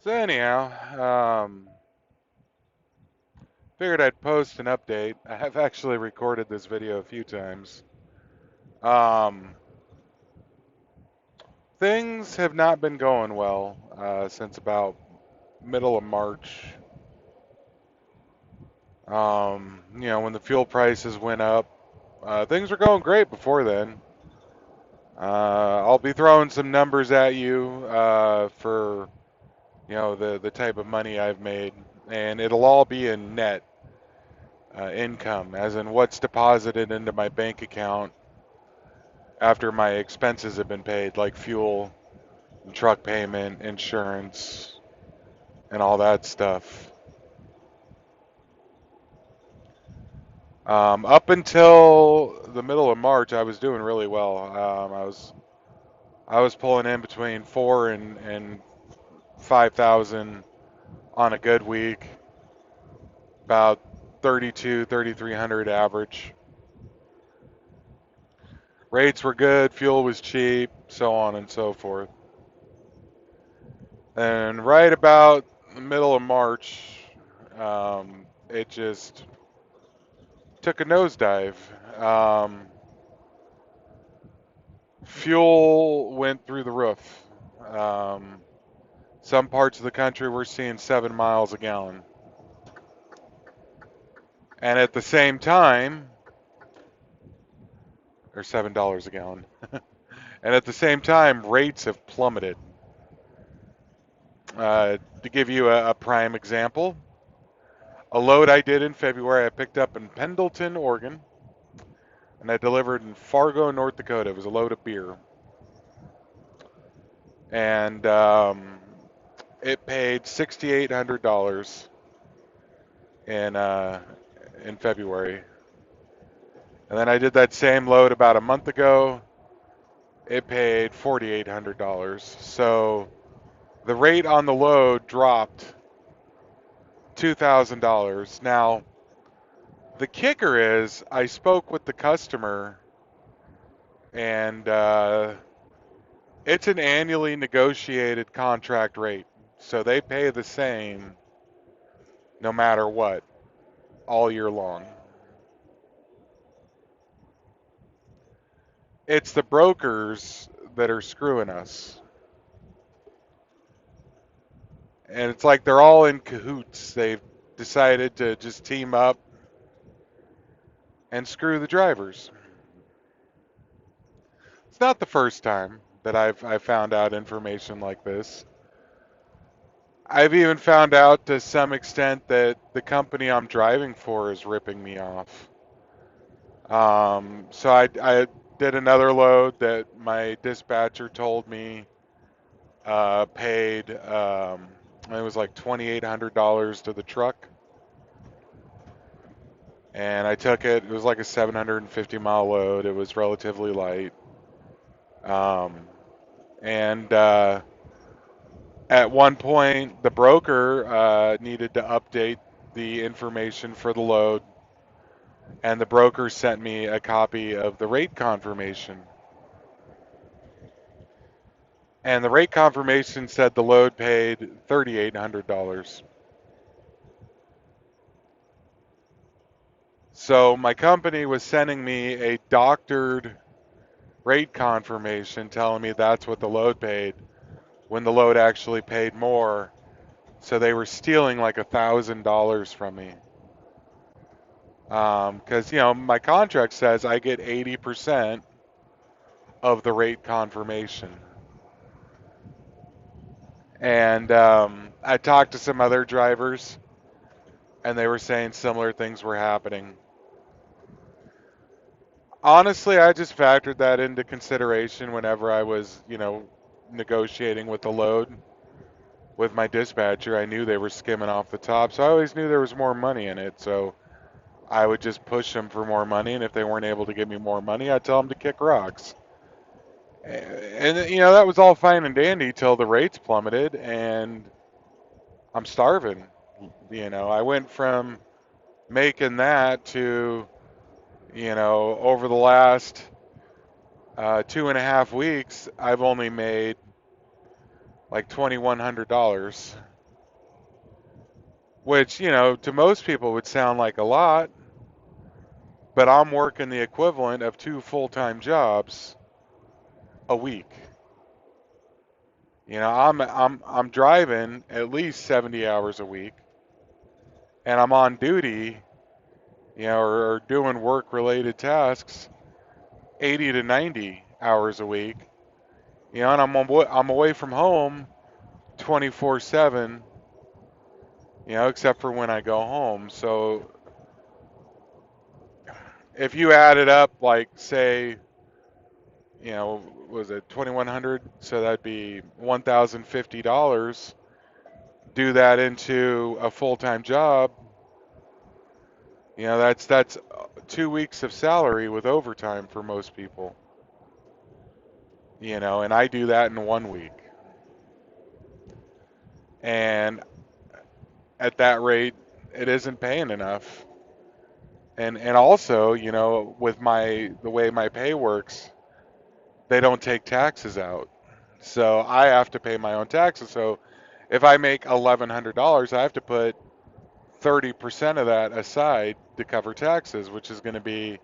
So anyhow, figured I'd post an update. I have actually recorded this video a few times. Um, Things have not been going well since about middle of March. When the fuel prices went up, things were going great before then. I'll be throwing some numbers at you for the type of money I've made, and it'll all be in net income, as in what's deposited into my bank account after my expenses have been paid, like fuel, truck payment, insurance, and all that stuff. Up until the middle of March, I was doing really well. I was pulling in between 4 and 5,000 on a good week, about 3,300 average. Rates were good, fuel was cheap, so on and so forth. And right about the middle of March, it just took a nosedive. Fuel went through the roof. Um, some parts of the country we're seeing 7 miles a gallon. And at the same time, or $7 a gallon. And at the same time, rates have plummeted. To give you a prime example, a load I did in February, I picked up in Pendleton, Oregon, and I delivered in Fargo, North Dakota. It was a load of beer. And it paid $6,800 in February. And then I did that same load about a month ago. It paid $4,800. So the rate on the load dropped $2,000. Now, the kicker is I spoke with the customer, and it's an annually negotiated contract rate. So they pay the same no matter what all year long. It's the brokers that are screwing us. And it's like they're all in cahoots. They've decided to just team up and screw the drivers. It's not the first time that I've found out information like this. I've even found out to some extent that the company I'm driving for is ripping me off. So I did another load that my dispatcher told me paid, it was like $2,800 to the truck. And I took it. It was like a 750-mile load. It was relatively light. Um, and At one point, the broker needed to update the information for the load, and the broker sent me a copy of the rate confirmation. And the rate confirmation said the load paid $3,800. So my company was sending me a doctored rate confirmation telling me that's what the load paid when the load actually paid more. So they were stealing like $1,000 from me. Because my contract says I get 80% of the rate confirmation. And I talked to some other drivers, and they were saying similar things were happening. Honestly, I just factored that into consideration whenever I was, negotiating with the load with my dispatcher. I knew they were skimming off the top, so I always knew there was more money in it. So I would just push them for more money, and if they weren't able to give me more money, I'd tell them to kick rocks. And that was all fine and dandy till the rates plummeted, and I'm starving. I went from making that to, over the last 2.5 weeks, I've only made like $2,100. which, to most people would sound like a lot, but I'm working the equivalent of two full-time jobs a week. I'm driving at least 70 hours a week, and I'm on duty, or doing work-related tasks 80 to 90 hours a week. And I'm away from home 24/7, except for when I go home. So if you add it up, like say, was it 2,100? So that'd be $1,050. Do that into a full-time job. That's 2 weeks of salary with overtime for most people. And I do that in 1 week. And at that rate, it isn't paying enough. And also, with the way my pay works, they don't take taxes out. So I have to pay my own taxes. So if I make $1,100, I have to put 30% of that aside to cover taxes, which is going to be,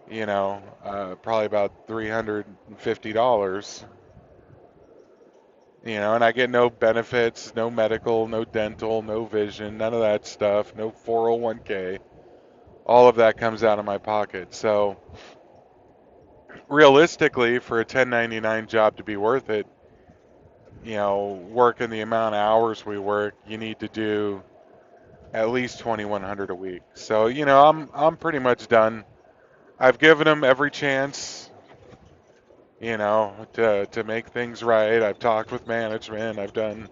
probably about $350. And I get no benefits, no medical, no dental, no vision, none of that stuff, no 401k. All of that comes out of my pocket. So realistically, for a 1099 job to be worth it, working the amount of hours we work, you need to do at least 2,100 a week. So, I'm pretty much done. I've given them every chance, to make things right. I've talked with management. I've done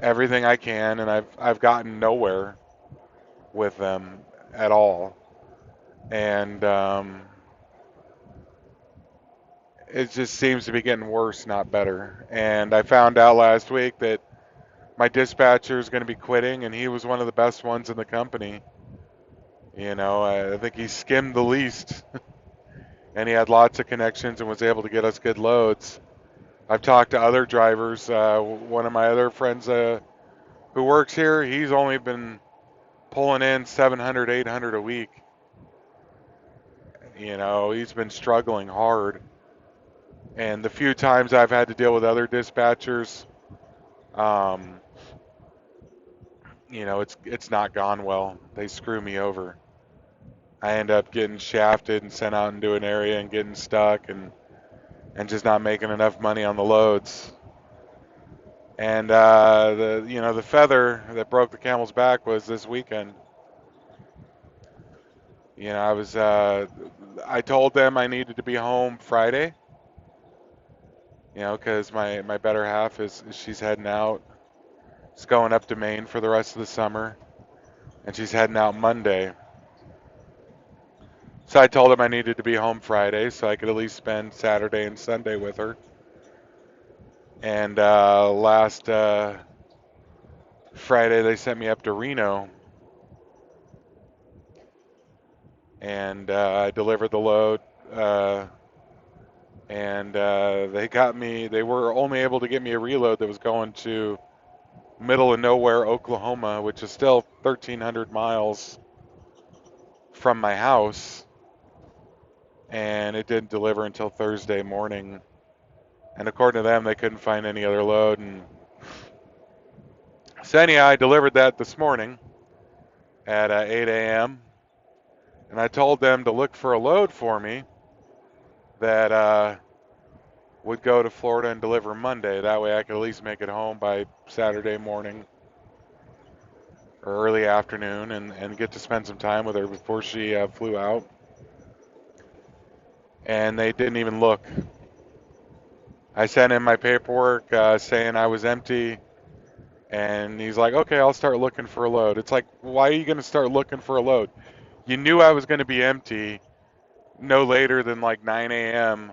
everything I can, and I've gotten nowhere with them at all. And it just seems to be getting worse, not better. And I found out last week that my dispatcher is going to be quitting, and he was one of the best ones in the company. I think he skimmed the least, and he had lots of connections and was able to get us good loads. I've talked to other drivers. One of my other friends who works here, he's only been pulling in 700, 800 a week. He's been struggling hard. And the few times I've had to deal with other dispatchers, um, it's not gone well. They screw me over. I end up getting shafted and sent out into an area and getting stuck and just not making enough money on the loads. And the feather that broke the camel's back was this weekend. I told them I needed to be home Friday. Because my better half she's heading out. She's going up to Maine for the rest of the summer, and she's heading out Monday. So I told him I needed to be home Friday so I could at least spend Saturday and Sunday with her. And last Friday they sent me up to Reno, and I delivered the load. And they were only able to get me a reload that was going to middle of nowhere, Oklahoma, which is still 1,300 miles from my house. And it didn't deliver until Thursday morning. And according to them, they couldn't find any other load. And so anyhow, I delivered that this morning at 8 a.m. And I told them to look for a load for me that would go to Florida and deliver Monday. That way I could at least make it home by Saturday morning or early afternoon and get to spend some time with her before she flew out. And they didn't even look. I sent in my paperwork saying I was empty, and he's like, okay, I'll start looking for a load. It's like, why are you going to start looking for a load? You knew I was going to be empty no later than like 9 a.m.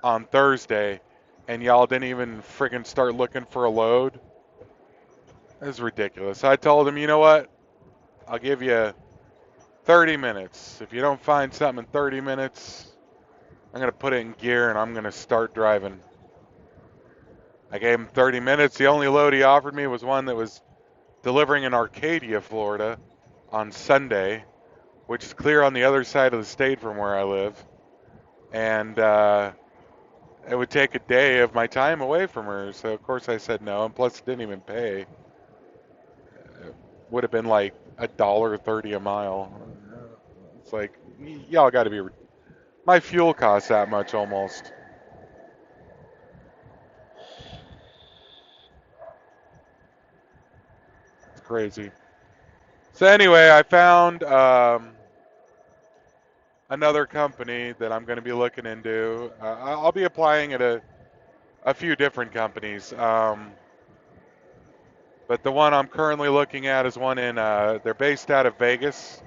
on Thursday, and y'all didn't even freaking start looking for a load? That's ridiculous. I told him, you know what? I'll give you 30 minutes. If you don't find something in 30 minutes, I'm going to put it in gear and I'm going to start driving. I gave him 30 minutes. The only load he offered me was one that was delivering in Arcadia, Florida, on Sunday, which is clear on the other side of the state from where I live, and it would take a day of my time away from her. So of course I said no, and plus it didn't even pay. It would have been like $1.30 a mile. It's like y'all got to be. My fuel costs that much almost. It's crazy. So anyway, I found another company that I'm going to be looking into. I'll be applying at a few different companies. But the one I'm currently looking at is one in, they're based out of Vegas,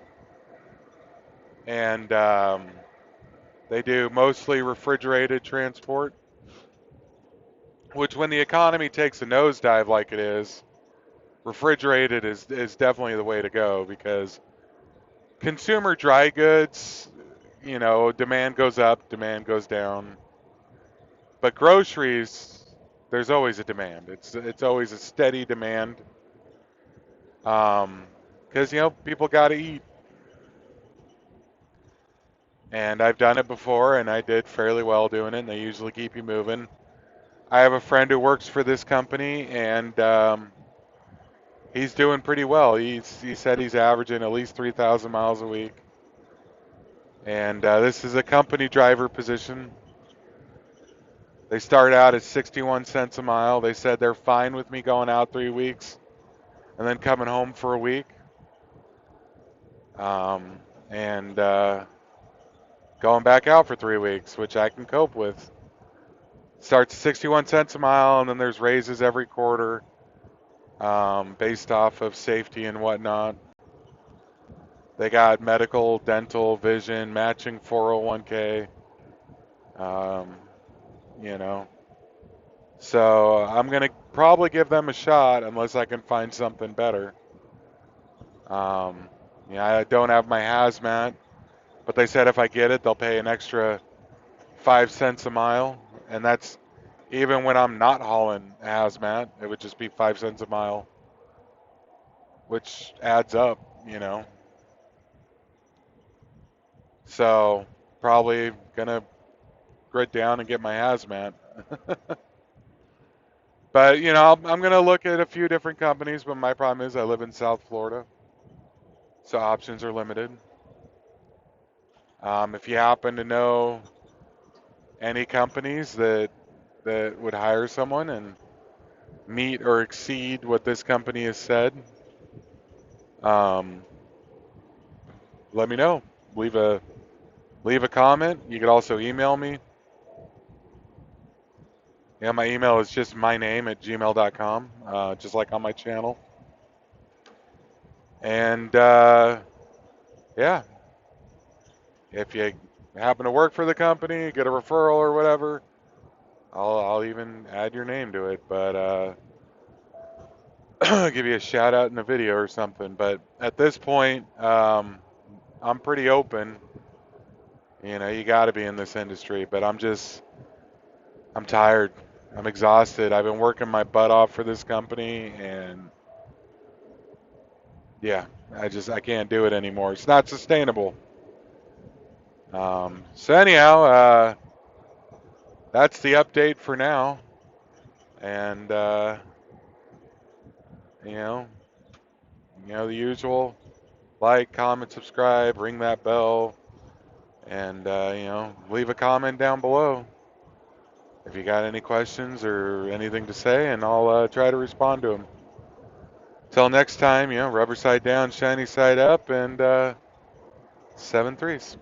and they do mostly refrigerated transport, which when the economy takes a nosedive like it is, refrigerated is definitely the way to go because consumer dry goods, demand goes up, demand goes down. But groceries, there's always a demand. It's always a steady demand. Because people got to eat, and I've done it before, and I did fairly well doing it. And they usually keep you moving. I have a friend who works for this company, and he's doing pretty well. He said he's averaging at least 3,000 miles a week, and this is a company driver position. They start out at 61 cents a mile. They said they're fine with me going out 3 weeks and then coming home for a week. And going back out for 3 weeks, which I can cope with. Starts at 61 cents a mile, and then there's raises every quarter based off of safety and whatnot. They got medical, dental, vision, matching 401k. Um, you know, so I'm gonna probably give them a shot unless I can find something better. Um, I don't have my hazmat, but they said if I get it, they'll pay an extra 5 cents a mile, and that's even when I'm not hauling hazmat. It would just be 5 cents a mile, which adds up. So probably gonna grit down and get my hazmat. But I'm gonna look at a few different companies. But my problem is I live in South Florida, so options are limited. If you happen to know any companies that would hire someone and meet or exceed what this company has said, um, let me know. Leave a leave a comment. You could also email me. Yeah, my email is just my name at gmail.com, just like on my channel. And yeah, if you happen to work for the company, get a referral or whatever, I'll even add your name to it. But give you a shout out in a video or something. But at this point, I'm pretty open. You got to be in this industry. But I'm tired. I'm exhausted. I've been working my butt off for this company, and yeah, I can't do it anymore. It's not sustainable. So anyhow, that's the update for now, and you know, the usual: like, comment, subscribe, ring that bell, and leave a comment down below if you got any questions or anything to say, and I'll try to respond to them. Till next time, rubber side down, shiny side up, and 7 threes.